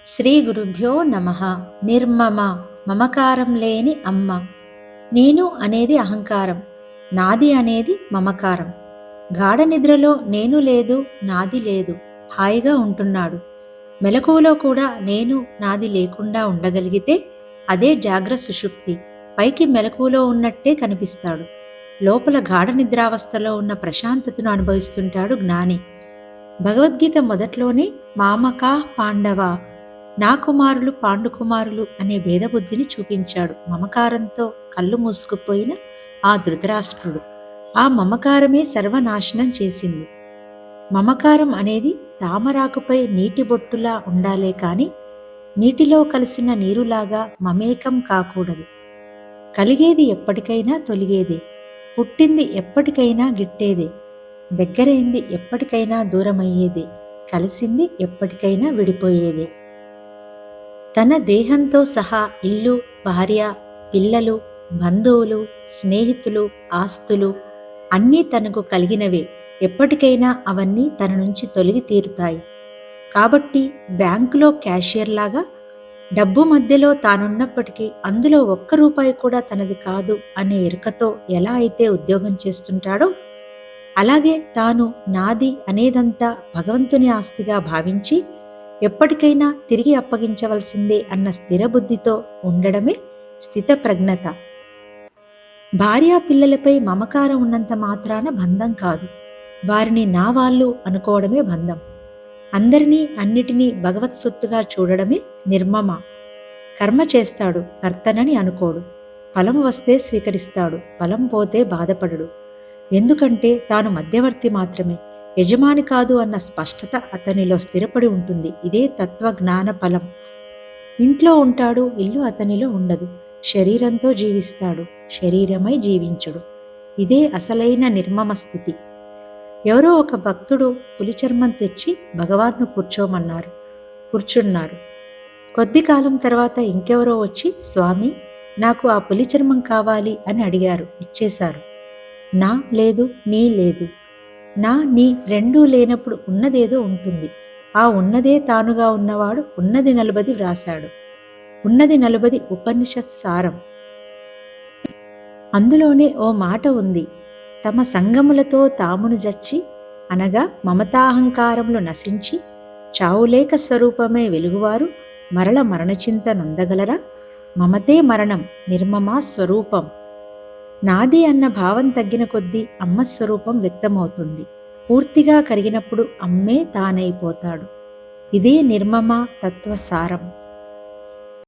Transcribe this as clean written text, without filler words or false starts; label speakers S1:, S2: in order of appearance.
S1: శ్రీ గురుభ్యో నమః. నిర్మమ, మమకారం లేని అమ్మ. నేను అనేది అహంకారం, నాది అనేది మమకారం. గాఢ నిద్రలో నేను లేదు, నాది లేదు, హాయిగా ఉంటున్నాడు. మెలకువలో కూడా నేను నాది లేకుండా ఉండగలిగితే అదే జాగ్ర సుషుప్తి. పైకి మెలకువలో ఉన్నట్టే కనిపిస్తాడు, లోపల గాఢ నిద్రావస్థలో ఉన్న ప్రశాంతతను అనుభవిస్తుంటాడు జ్ఞాని. భగవద్గీత మొదట్లోనే మామకా పాండవ, నా కుమారులు పాండుకుమారులు అనే భేదబుద్ధిని చూపించాడు. మమకారంతో కళ్ళు మూసుకుపోయిన ఆ ధృతరాష్ట్రుడు, ఆ మమకారమే సర్వనాశనం చేసింది. మమకారం అనేది తామరాకుపై నీటి బొట్టులా ఉండాలే కాని నీటిలో కలిసిన నీరులాగా మమేకం కాకూడదు. కలిగేది ఎప్పటికైనా తొలిగేదే, పుట్టింది ఎప్పటికైనా గిట్టేదే, దగ్గరైంది ఎప్పటికైనా దూరమయ్యేదే, కలిసింది ఎప్పటికైనా విడిపోయేదే. తన దేహంతో సహా ఇల్లు, భార్య, పిల్లలు, బంధువులు, స్నేహితులు, ఆస్తులు అన్నీ తనకు కలిగినవే. ఎప్పటికైనా అవన్నీ తన నుంచి తొలగి తీరుతాయి. కాబట్టి బ్యాంకులో క్యాషియర్లాగా డబ్బు మధ్యలో తానున్నప్పటికీ అందులో ఒక్క రూపాయి కూడా తనది కాదు అనే ఎరుకతో ఎలా అయితే ఉద్యోగం చేస్తుంటాడో, అలాగే తాను నాది అనేదంతా భగవంతుని ఆస్తిగా భావించి ఎప్పటికైనా తిరిగి అప్పగించవలసిందే అన్న స్థిరబుద్ధితో ఉండడమే స్థితప్రజ్ఞత. భార్యా పిల్లలపై మమకారం ఉన్నంత మాత్రాన బంధం కాదు, వారిని నా వాళ్ళు అనుకోవడమే బంధం. అందరినీ అన్నిటినీ భగవత్ సొత్తుగా చూడడమే నిర్మమ. కర్మ చేస్తాడు, కర్తనని అనుకోడు. ఫలం వస్తే స్వీకరిస్తాడు, ఫలం పోతే బాధపడడు. ఎందుకంటే తాను మధ్యవర్తి మాత్రమే, యజమాని కాదు అన్న స్పష్టత అతనిలో స్థిరపడి ఉంటుంది. ఇదే తత్వజ్ఞాన ఫలం. ఇంట్లో ఉంటాడు, ఇల్లు అతనిలో ఉండదు. శరీరంతో జీవిస్తాడు, శరీరమై జీవించడు. ఇదే అసలైన నిర్మమ స్థితి. ఎవరో ఒక భక్తుడు పులి చర్మం తెచ్చి భగవాన్ను కూర్చోమన్నారు. కూర్చున్నారు. కొద్ది కాలం తర్వాత ఇంకెవరో వచ్చి, స్వామి, నాకు ఆ పులి చర్మం కావాలి అని అడిగారు. ఇచ్చేశారు. నా లేదు, నీ లేదు. నా నీ రెండూ లేనప్పుడు ఉన్నదేదో ఉంటుంది. ఆ ఉన్నదే తానుగా ఉన్నవాడు ఉన్నది నలుబది వ్రాశాడు. ఉన్నది నలుబది ఉపనిషత్ సారం. అందులోనే ఓ మాట ఉంది. తమ సంగములతో తామును జచ్చి, అనగా మమతాహంకారములు నశించి చావులేక స్వరూపమే వెలుగువారు మరల మరణచింత నొందగలరా? మమతే మరణం, నిర్మమా స్వరూపం. నాది అన్న భావం తగ్గిన కొద్దీ అమ్మ స్వరూపం వ్యక్తమవుతుంది. పూర్తిగా కరిగినప్పుడు అమ్మే తానైపోతాడు. ఇదే నిర్మమ తత్వసారం.